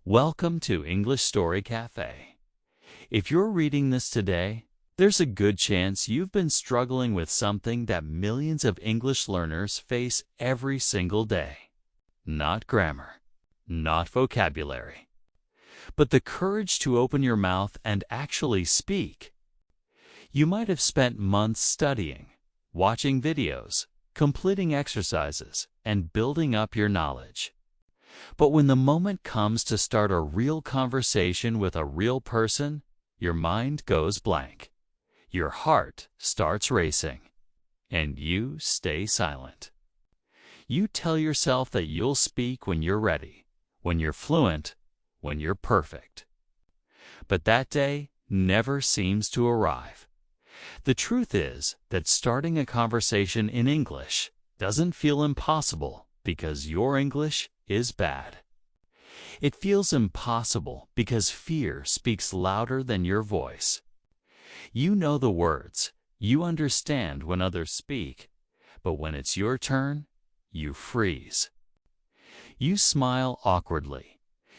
Welcome to English Story Cafe. If you're reading this today, there's a good chance you've been struggling with something that millions of English learners face every single day. Not grammar, not vocabulary, but the courage to open your mouth and actually speak. You might have spent months studying, watching videos, completing exercises, and building up your knowledge. But when the moment comes to start a real conversation with a real person, your mind goes blank. Your heart starts racing, and you stay silent. You tell yourself that you'll speak when you're ready, when you're fluent, when you're perfect. But that day never seems to arrive. The truth is that starting a conversation in English doesn't feel impossible because your English is bad. It feels impossible because fear speaks louder than your voice. You know the words, you understand when others speak, but when it's your turn, you freeze. You smile awkwardly.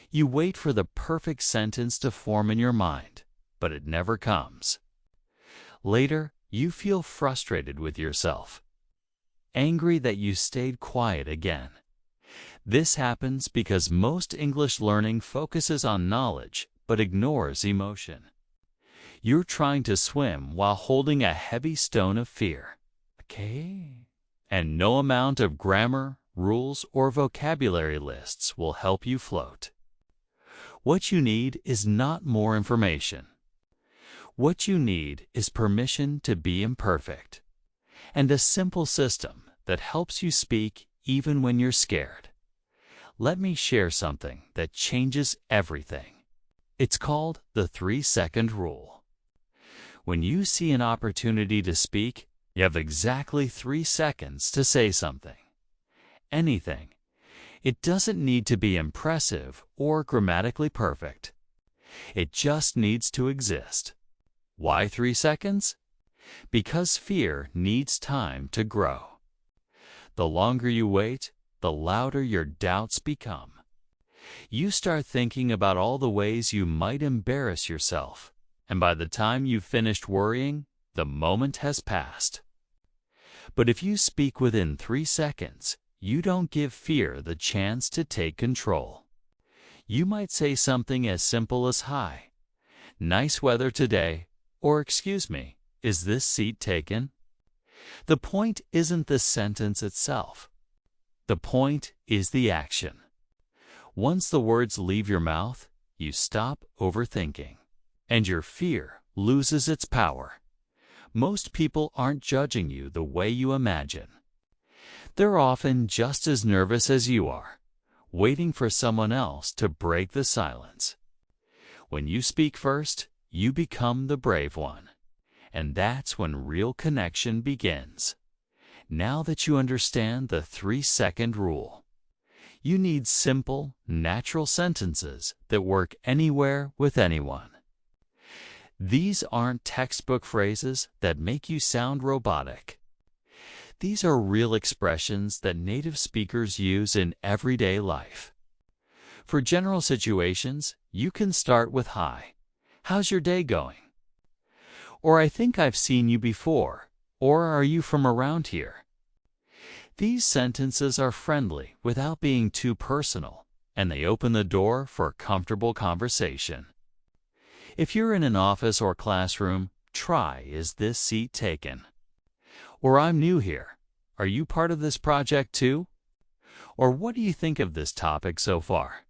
You wait for the perfect sentence to form in your mind, but it never comes. Later, you feel frustrated with yourself, angry that you stayed quiet again. This happens because most English learning focuses on knowledge but ignores emotion. You're trying to swim while holding a heavy stone of fear. Okay. And no amount of grammar, rules, or vocabulary lists will help you float. What you need is not more information. What you need is permission to be imperfect, and a simple system that helps you speak even when you're scared. Let me share something that changes everything. It's called the 3-second rule. When you see an opportunity to speak, you have exactly 3 seconds to say something. Anything. It doesn't need to be impressive or grammatically perfect. It just needs to exist. Why 3 seconds? Because fear needs time to grow. The longer you wait, the louder your doubts become. You start thinking about all the ways you might embarrass yourself, and by the time you've finished worrying, the moment has passed. But if you speak within 3 seconds, you don't give fear the chance to take control. You might say something as simple as "Hi, nice weather today," or "Excuse me, is this seat taken?" The point isn't the sentence itself. The point is the action. Once the words leave your mouth, you stop overthinking, and your fear loses its power. Most people aren't judging you the way you imagine. They're often just as nervous as you are, waiting for someone else to break the silence. When you speak first, you become the brave one, and that's when real connection begins. Now that you understand the 3-second rule, you need simple, natural sentences that work anywhere with anyone. These aren't textbook phrases that make you sound robotic. These are real expressions that native speakers use in everyday life. For general situations, you can start with "Hi, how's your day going?" Or "I think I've seen you before," or "Are you from around here?" These sentences are friendly without being too personal, and they open the door for comfortable conversation. If you're in an office or classroom, try "Is this seat taken?" Or "I'm new here. Are you part of this project too?" Or "What do you think of this topic so far?"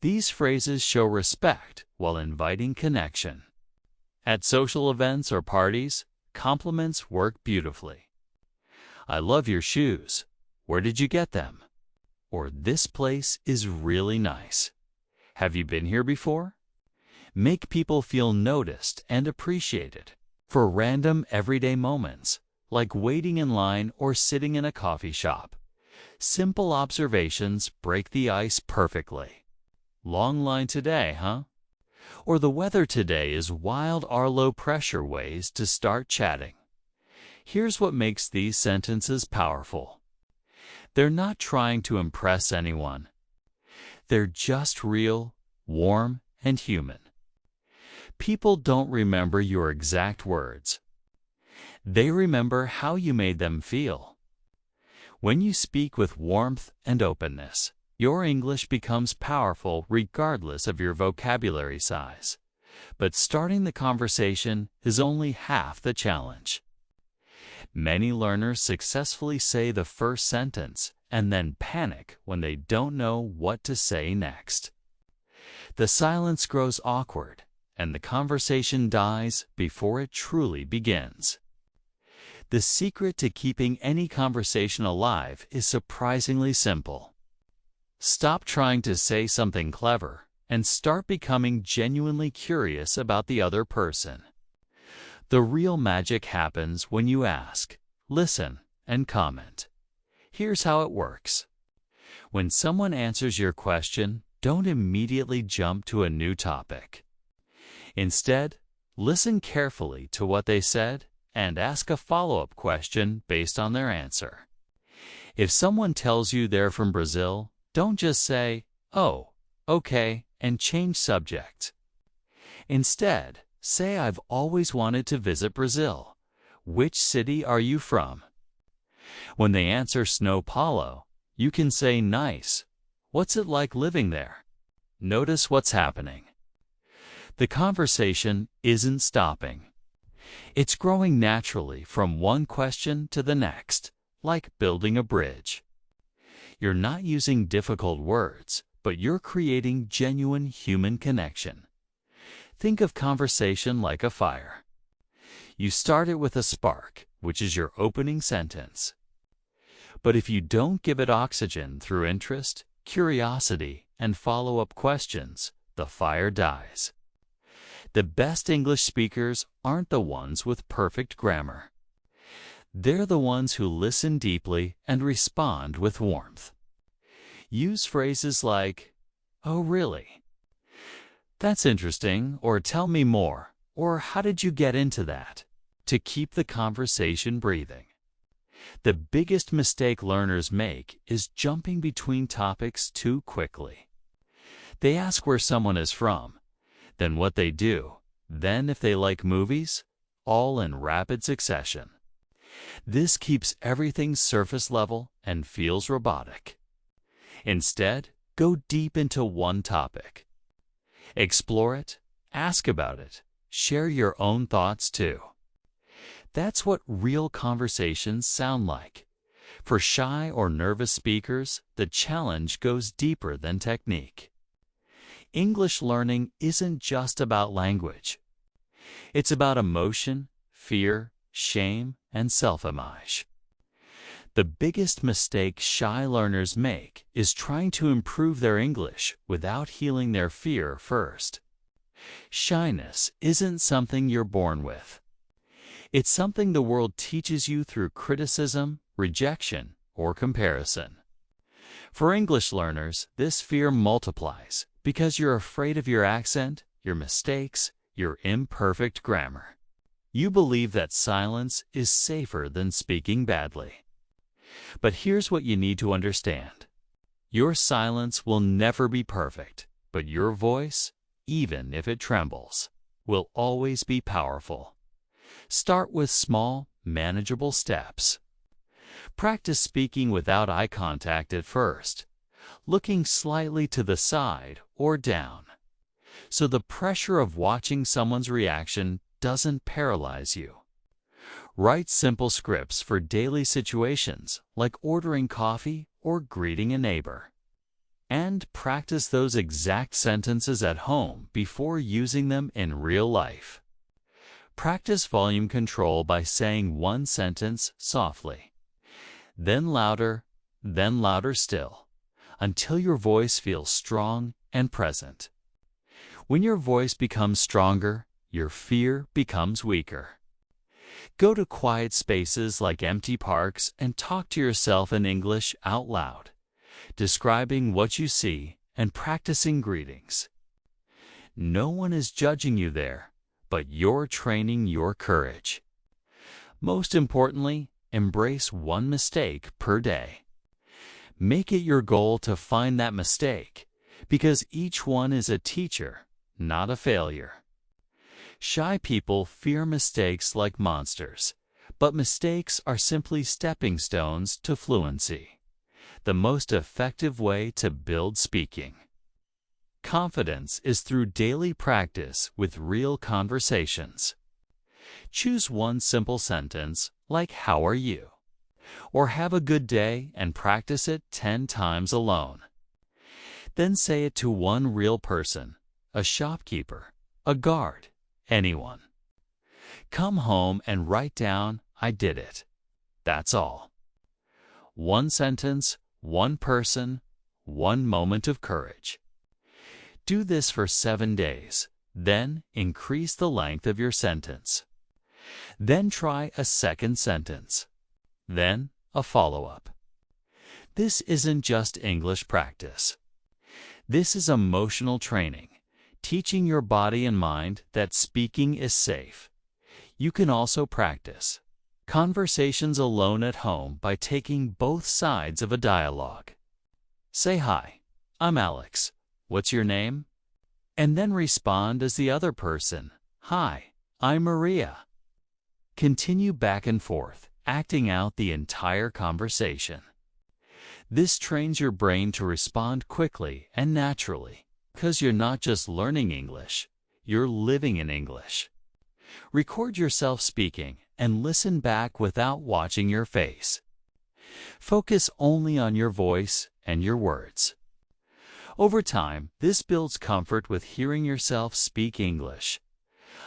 These phrases show respect while inviting connection. At social events or parties, compliments work beautifully. "I love your shoes. Where did you get them?" Or "This place is really nice. Have you been here before?" Make people feel noticed and appreciated. For random everyday moments, like waiting in line or sitting in a coffee shop, simple observations break the ice perfectly. "Long line today, huh?" Or "The weather today is wild," are low-pressure ways to start chatting. Here's what makes these sentences powerful. They're not trying to impress anyone. They're just real, warm, and human. People don't remember your exact words. They remember how you made them feel. When you speak with warmth and openness, your English becomes powerful regardless of your vocabulary size. But starting the conversation is only half the challenge. Many learners successfully say the first sentence and then panic when they don't know what to say next. The silence grows awkward, and the conversation dies before it truly begins. The secret to keeping any conversation alive is surprisingly simple. Stop trying to say something clever and start becoming genuinely curious about the other person. The real magic happens when you ask, listen, and comment. Here's how it works. When someone answers your question, don't immediately jump to a new topic. Instead, listen carefully to what they said and ask a follow-up question based on their answer. If someone tells you they're from Brazil, don't just say, "Oh, okay," and change subject. Instead, say, "I've always wanted to visit Brazil. Which city are you from?" When they answer São Paulo, you can say, "Nice. What's it like living there?" Notice what's happening. The conversation isn't stopping. It's growing naturally from one question to the next, like building a bridge. You're not using difficult words, but you're creating genuine human connection. Think of conversation like a fire. You start it with a spark, which is your opening sentence. But if you don't give it oxygen through interest, curiosity, and follow-up questions, the fire dies. The best English speakers aren't the ones with perfect grammar. They're the ones who listen deeply and respond with warmth. Use phrases like, "Oh, really? That's interesting," or "Tell me more," or "How did you get into that?" to keep the conversation breathing. The biggest mistake learners make is jumping between topics too quickly. They ask where someone is from, then what they do, then if they like movies, all in rapid succession. This keeps everything surface level and feels robotic. Instead, go deep into one topic. Explore it, ask about it, share your own thoughts too. That's what real conversations sound like. For shy or nervous speakers, the challenge goes deeper than technique. English learning isn't just about language. It's about emotion, fear, shame, and self-image. The biggest mistake shy learners make is trying to improve their English without healing their fear first. Shyness isn't something you're born with. It's something the world teaches you through criticism, rejection, or comparison. For English learners, this fear multiplies because you're afraid of your accent, your mistakes, your imperfect grammar. You believe that silence is safer than speaking badly. But here's what you need to understand. Your silence will never be perfect, but your voice, even if it trembles, will always be powerful. Start with small, manageable steps. Practice speaking without eye contact at first, looking slightly to the side or down, so the pressure of watching someone's reaction doesn't paralyze you. Write simple scripts for daily situations like ordering coffee or greeting a neighbor. And practice those exact sentences at home before using them in real life. Practice volume control by saying one sentence softly, then louder still, until your voice feels strong and present. When your voice becomes stronger, your fear becomes weaker. Go to quiet spaces like empty parks and talk to yourself in English out loud, describing what you see and practicing greetings. No one is judging you there, but you're training your courage. Most importantly, embrace one mistake per day. Make it your goal to find that mistake, because each one is a teacher, not a failure. Shy people fear mistakes like monsters, but mistakes are simply stepping stones to fluency, the most effective way to build speaking. Confidence is through daily practice with real conversations. Choose one simple sentence like "How are you?" or "Have a good day," and practice it 10 times alone. Then say it to one real person, a shopkeeper, a guard, anyone. Come home and write down, "I did it." That's all. One sentence, one person, one moment of courage. Do this for 7 days, then increase the length of your sentence. Then try a second sentence. Then a follow-up. This isn't just English practice. This is emotional training, teaching your body and mind that speaking is safe. You can also practice conversations alone at home by taking both sides of a dialogue. Say, "Hi, I'm Alex. What's your name?" And then respond as the other person, "Hi, I'm Maria." Continue back and forth, acting out the entire conversation. This trains your brain to respond quickly and naturally, because you're not just learning English, you're living in English. Record yourself speaking and listen back without watching your face. Focus only on your voice and your words. Over time, this builds comfort with hearing yourself speak English.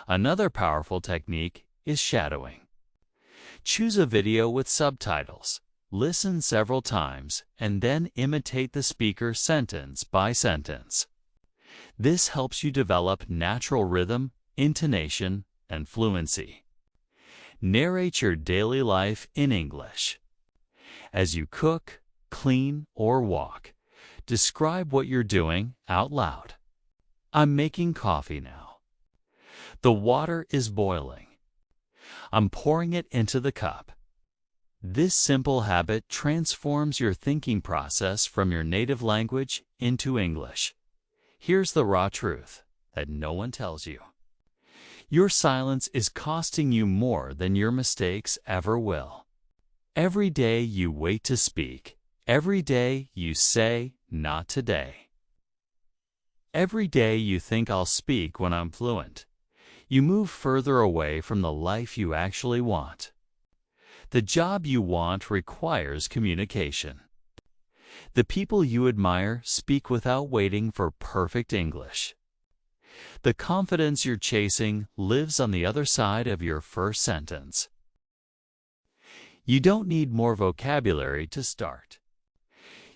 Another powerful technique is shadowing. Choose a video with subtitles. Listen several times and then imitate the speaker sentence by sentence. This helps you develop natural rhythm, intonation, and fluency. Narrate your daily life in English. As you cook, clean, or walk, describe what you're doing out loud. "I'm making coffee now." "The water is boiling." "I'm pouring it into the cup." This simple habit transforms your thinking process from your native language into English. Here's the raw truth that no one tells you. Your silence is costing you more than your mistakes ever will. Every day you wait to speak, every day you say, "Not today." Every day you think, "I'll speak when I'm fluent," you move further away from the life you actually want. The job you want requires communication. The people you admire speak without waiting for perfect English. The confidence you're chasing lives on the other side of your first sentence. You don't need more vocabulary to start.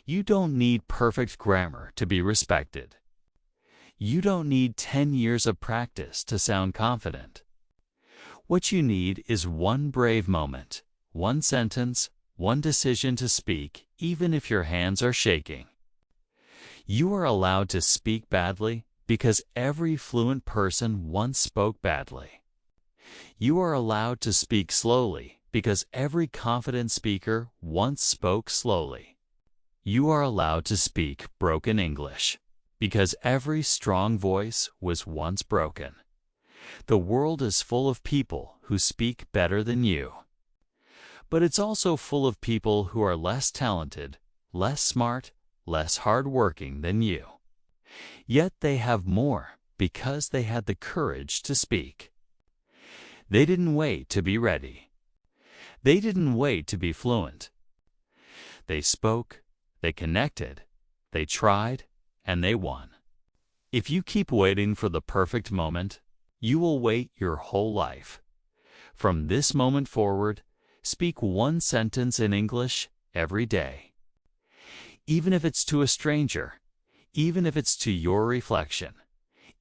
You don't need perfect grammar to be respected. You don't need 10 years of practice to sound confident. What you need is one brave moment, one sentence, one decision to speak, even if your hands are shaking. You are allowed to speak badly because every fluent person once spoke badly. You are allowed to speak slowly because every confident speaker once spoke slowly. You are allowed to speak broken English because every strong voice was once broken. The world is full of people who speak better than you. But it's also full of people who are less talented, less smart, less hardworking than you. Yet they have more because they had the courage to speak. They didn't wait to be ready. They didn't wait to be fluent. They spoke, they connected, they tried, and they won. If you keep waiting for the perfect moment, you will wait your whole life. From this moment forward, speak one sentence in English every day. Even if it's to a stranger, even if it's to your reflection,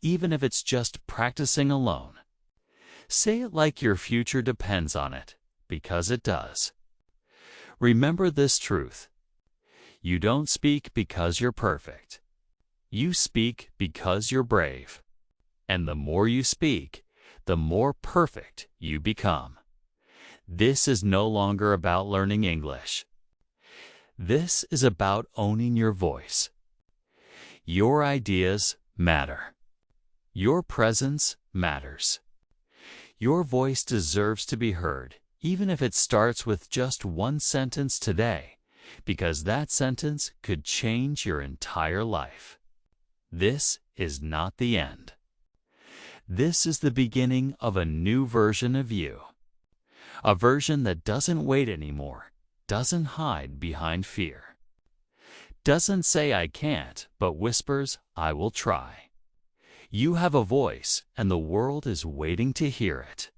even if it's just practicing alone. Say it like your future depends on it, because it does. Remember this truth. You don't speak because you're perfect. You speak because you're brave. And the more you speak, the more perfect you become. This is no longer about learning English. This is about owning your voice. Your ideas matter. Your presence matters. Your voice deserves to be heard, even if it starts with just one sentence today, because that sentence could change your entire life. This is not the end. This is the beginning of a new version of you. A version that doesn't wait anymore, doesn't hide behind fear. Doesn't say I can't, but whispers, I will try. You have a voice, and the world is waiting to hear it.